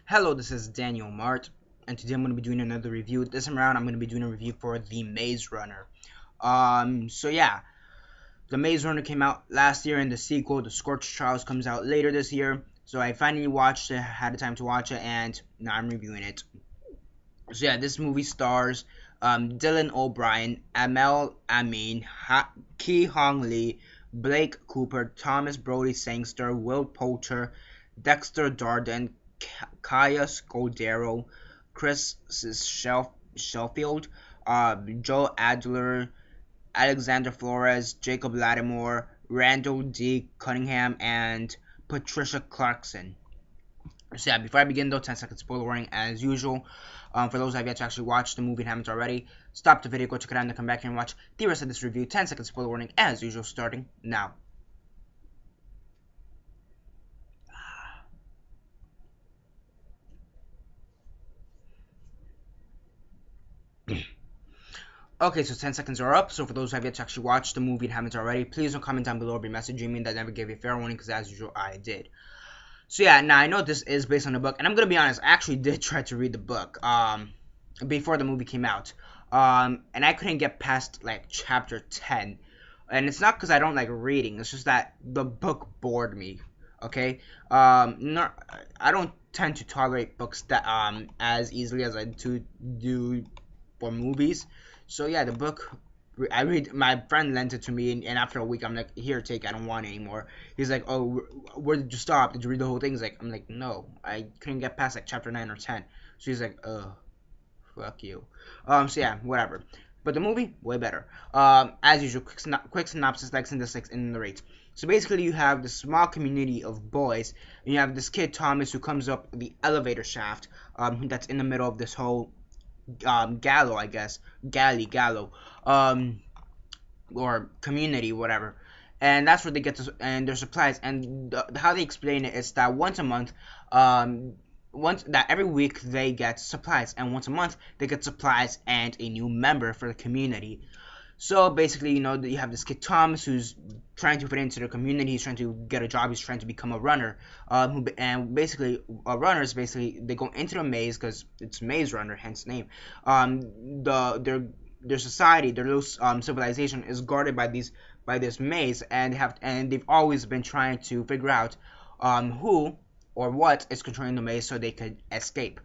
Hello, this is Daniel Mart, and today I'm going to be doing another review. This time around, I'm going to be doing a review for The Maze Runner. The Maze Runner came out last year, and the sequel, The Scorched Trials, comes out later this year. So I finally watched it, had the time to watch it, and now I'm reviewing it. So yeah, this movie stars Dylan O'Brien, Amel Amin, Ki Hong Lee, Blake Cooper, Thomas Brody Sangster, Will Poulter, Dexter Darden, Kaya Scodero, Chris Sheffield, Joe Adler, Alexander Flores, Jacob Lattimore, Randall D. Cunningham, and Patricia Clarkson. So yeah, before I begin though, 10 seconds spoiler warning as usual. For those who have yet to actually watch the movie and haven't already, stop the video, go check it out, and then come back here and watch the rest of this review. 10 seconds spoiler warning as usual, starting now. Okay, so 10 seconds are up. So for those who have yet to actually watch the movie and haven't already, please don't comment down below or be messaging me that never gave you a fair warning, because as usual, I did. So yeah, now I know this is based on the book, and I'm gonna be honest, I actually did try to read the book before the movie came out, and I couldn't get past like chapter 10, and it's not because I don't like reading, it's just that the book bored me. Okay, I don't tend to tolerate books that as easily as I do for movies. So yeah, the book I read. My friend lent it to me, and after a week, I'm like, "Here, take. I don't want it anymore." He's like, "Oh, where did you stop? Did you read the whole thing?" I'm like, "No, I couldn't get past like chapter 9 or 10." So he's like, fuck you." So yeah, whatever. But the movie, way better. As usual, quick synopsis, likes and dislikes, and narrate. So basically, you have this small community of boys, and you have this kid Thomas who comes up the elevator shaft, that's in the middle of this whole gallow, I guess, gallow, or community, whatever. And that's where they get to, and their supplies. And how they explain it is that once a month, once that every week they get supplies, and once a month they get supplies and a new member for the community. So basically, you have this kid Thomas who's trying to fit into the community. He's trying to get a job. He's trying to become a runner. And basically, runners basically they go into the maze because it's Maze Runner, hence name. Their society, their little civilization is guarded by this maze, and they've always been trying to figure out who or what is controlling the maze so they could escape.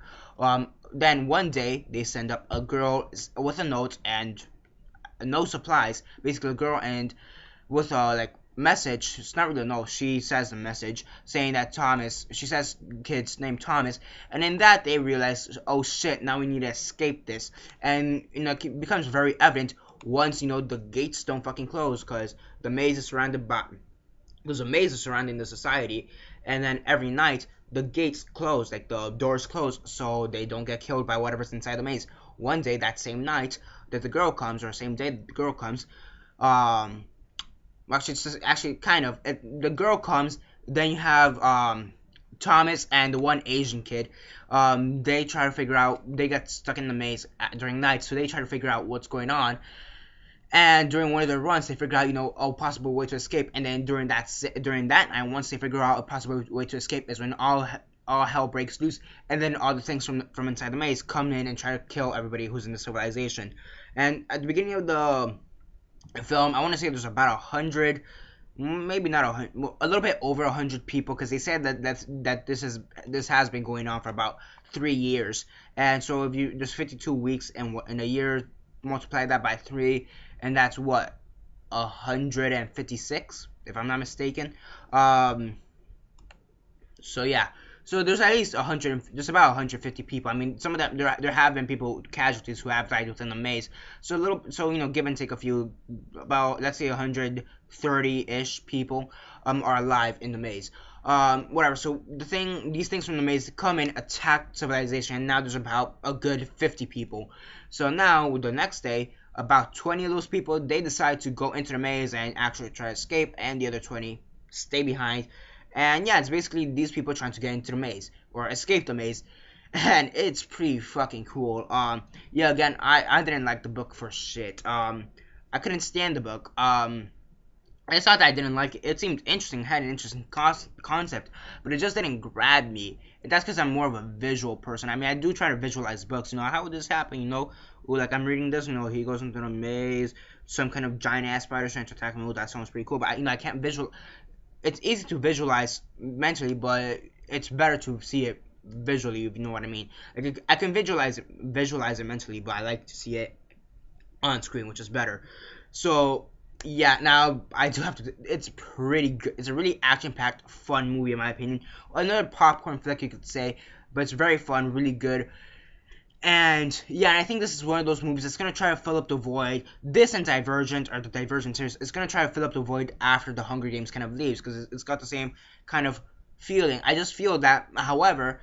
Then one day they send up a girl with a note and no supplies, basically a girl, and with a like message. It's not really a note. She says a message saying that she says kid's name Thomas, and in that they realize, oh shit, now we need to escape this. And it becomes very evident once the gates don't fucking close, because the maze is surrounded by there's a maze surrounding the society, and then every night the gates close, like the doors close, so they don't get killed by whatever's inside the maze. One day, that same night that the girl comes, or same day that the girl comes, actually, it's just, actually kind of the girl comes. Then you have Thomas and the one Asian kid. They try to figure out. They get stuck in the maze during night, so they try to figure out what's going on. And during one of their runs, they figure out, a possible way to escape. And then during that night, once they figure out a possible way to escape, is when all hell breaks loose. And then all the things from inside the maze come in and try to kill everybody who's in the civilization. And at the beginning of the film, I want to say there's about 100, maybe not 100, a little bit over 100 people, because they said that this has been going on for about 3 years. And so if there's 52 weeks in a year, multiply that by 3, and that's what, 156, if I'm not mistaken. So yeah, so there's at least just about 150 people. I mean, some of them, there have been people, casualties, who have died within the maze. So give and take a few, about, let's say, 130-ish people are alive in the maze. Whatever. So these things from the maze come in, attack civilization, and now there's about a good 50 people. So now the next day, about 20 of those people, they decide to go into the maze and actually try to escape, and the other 20 stay behind. And yeah, it's basically these people trying to get into the maze or escape the maze, and it's pretty fucking cool. Yeah, again, I didn't like the book for shit. I couldn't stand the book. It's not that I didn't like it. It seemed interesting, had an interesting concept, but it just didn't grab me. And that's because I'm more of a visual person. I mean, I do try to visualize books. How would this happen? Ooh, like I'm reading this. He goes into a maze, some kind of giant ass spider trying to attack him. Ooh, that sounds pretty cool. But I can't visual. It's easy to visualize mentally, but it's better to see it visually. If you know what I mean. Like I can visualize it mentally, but I like to see it on screen, which is better. So yeah, now I do have to. It's pretty good. It's a really action-packed, fun movie in my opinion. Another popcorn flick you could say, but it's very fun, really good. And yeah, and I think this is one of those movies that's gonna try to fill up the void. This and Divergent, or the Divergent series, is gonna try to fill up the void after the Hunger Games kind of leaves, because it's got the same kind of feeling. I just feel that, however,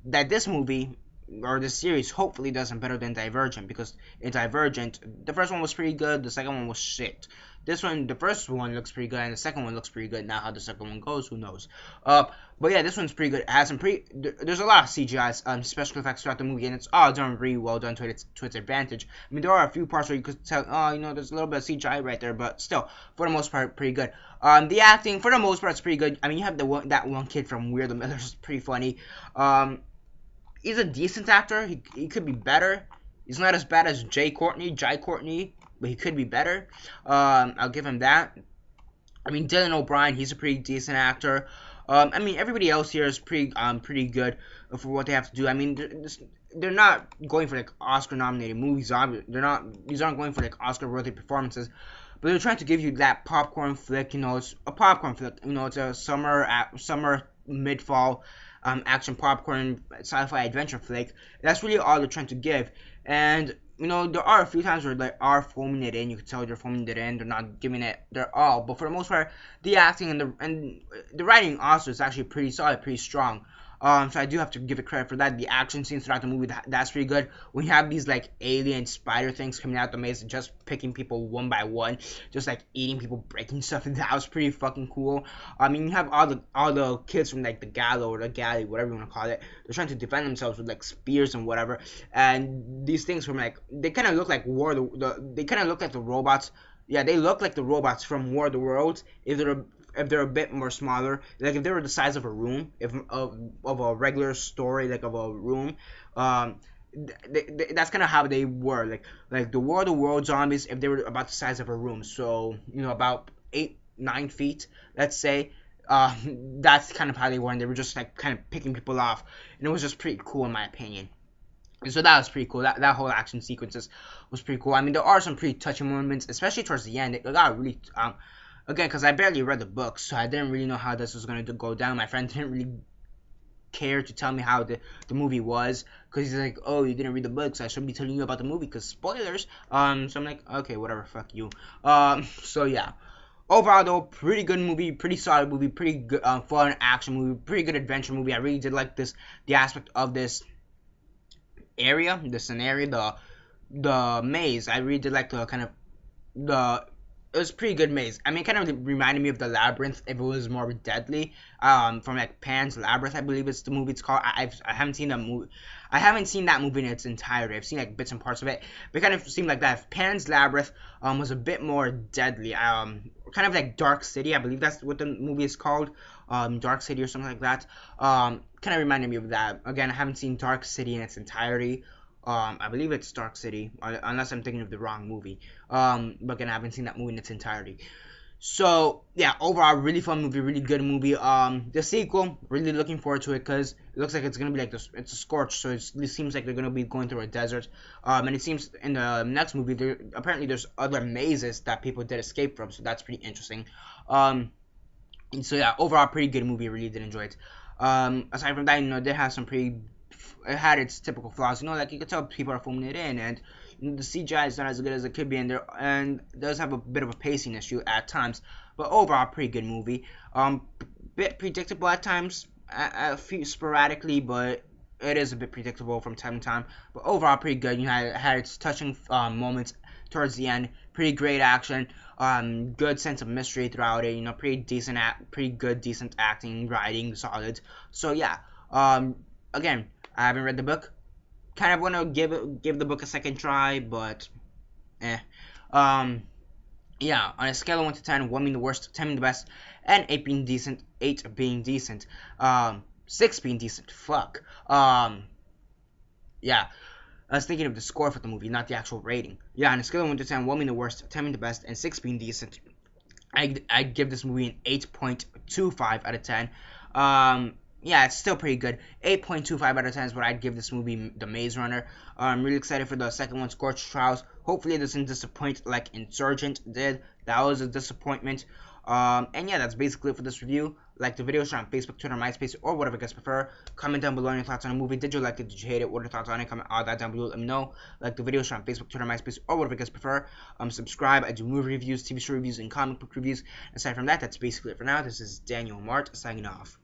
that this movie or this series hopefully does better than Divergent, because in Divergent, the first one was pretty good, the second one was shit. This one, the first one looks pretty good, and the second one looks pretty good. Now how the second one goes, who knows? But yeah, this one's pretty good. It has there's a lot of CGI, special effects throughout the movie, and it's all done really well done to its advantage. I mean, there are a few parts where you could tell, there's a little bit of CGI right there, but still, for the most part, pretty good. The acting, for the most part, is pretty good. I mean, you have that one kid from We're the Millers, pretty funny. He's a decent actor. He could be better. He's not as bad as Jai Courtney, but he could be better. I'll give him that. I mean, Dylan O'Brien, he's a pretty decent actor. I mean, everybody else here is pretty good for what they have to do. I mean, they're not going for like Oscar-nominated movies. These aren't going for like Oscar-worthy performances, but they're trying to give you that popcorn flick. It's a popcorn flick. It's a summer mid-fall action popcorn sci-fi adventure flick. That's really all they're trying to give. And there are a few times where they are foaming it in. You can tell they're foaming it in. They're not giving it their all. But for the most part, the acting and the writing also is actually pretty solid, pretty strong. So I do have to give it credit for that. The action scenes throughout the movie, that's pretty good. When you have these like alien spider things coming out the maze and just picking people one by one, just like eating people, breaking stuff, that was pretty fucking cool. I mean, you have all the kids from like the gallows or the galley, whatever you want to call it. They're trying to defend themselves with like spears and whatever. And these things from like, they kind of look like they kind of look like the robots. Yeah, they look like the robots from War of the Worlds if they're a bit more smaller, like if they were the size of a room, of a regular story, like of a room, that's kind of how they were, like the War of the World zombies, if they were about the size of a room, so about 8-9 feet, let's say. That's kind of how they were, and they were just like kind of picking people off, and it was just pretty cool in my opinion. So that was pretty cool. That whole action sequences was pretty cool. I mean, there are some pretty touching moments, especially towards the end. It got really again, because I barely read the book, so I didn't really know how this was going to go down. My friend didn't really care to tell me how the movie was, because he's like, oh, you didn't read the book, so I shouldn't be telling you about the movie, because spoilers. So I'm like, okay, whatever, fuck you. So yeah. Overall, though, pretty good movie, pretty solid movie, pretty good, fun action movie, pretty good adventure movie. I really did like the aspect of this area, the scenario, the maze. I really did like it was a pretty good maze. I mean, it kind of reminded me of the Labyrinth if it was more deadly. From like Pan's Labyrinth, I believe it's the movie it's called. I haven't seen that movie. I haven't seen that movie in its entirety. I've seen like bits and parts of it. But it kind of seemed like that. If Pan's Labyrinth was a bit more deadly. Kind of like Dark City. I believe that's what the movie is called. Dark City or something like that. Kind of reminded me of that. Again, I haven't seen Dark City in its entirety. I believe it's Dark City, unless I'm thinking of the wrong movie. But again, I haven't seen that movie in its entirety. So, yeah, overall, really fun movie, really good movie. The sequel, really looking forward to it, because it looks like it's going to be like this, it's a scorch, so it seems like they're going to be going through a desert. And it seems in the next movie, apparently there's other mazes that people did escape from, so that's pretty interesting. And so, yeah, overall, pretty good movie, really did enjoy it. Aside from that, it did have some it had its typical flaws, like you could tell people are filming it in, and the CGI is not as good as it could be, and it does have a bit of a pacing issue at times, but overall, pretty good movie. Bit predictable at times, a few sporadically, but it is a bit predictable from time to time, but overall, pretty good. Had its touching moments towards the end, pretty great action, good sense of mystery throughout it, pretty good, decent acting, writing, solid. So yeah, again, I haven't read the book. Kind of want to give the book a second try, but Yeah, on a scale of 1 to 10, 1 being the worst, 10 being the best, and 8 being decent, 8 being decent, 6 being decent, fuck. Yeah, I was thinking of the score for the movie, not the actual rating. Yeah, on a scale of 1 to 10, 1 being the worst, 10 being the best, and 6 being decent, I'd give this movie an 8.25 out of 10. Yeah, it's still pretty good. 8.25 out of 10 is what I'd give this movie, The Maze Runner. I'm really excited for the second one, Scorch Trials. Hopefully it doesn't disappoint like Insurgent did. That was a disappointment. And yeah, that's basically it for this review. Like the video, share on Facebook, Twitter, MySpace, or whatever you guys prefer. Comment down below your thoughts on the movie. Did you like it? Did you hate it? What are your thoughts on it? Comment all that down below. Let me know. Like the video, share on Facebook, Twitter, MySpace, or whatever you guys prefer. Subscribe. I do movie reviews, TV show reviews, and comic book reviews. Aside from that, that's basically it for now. This is Daniel Mart signing off.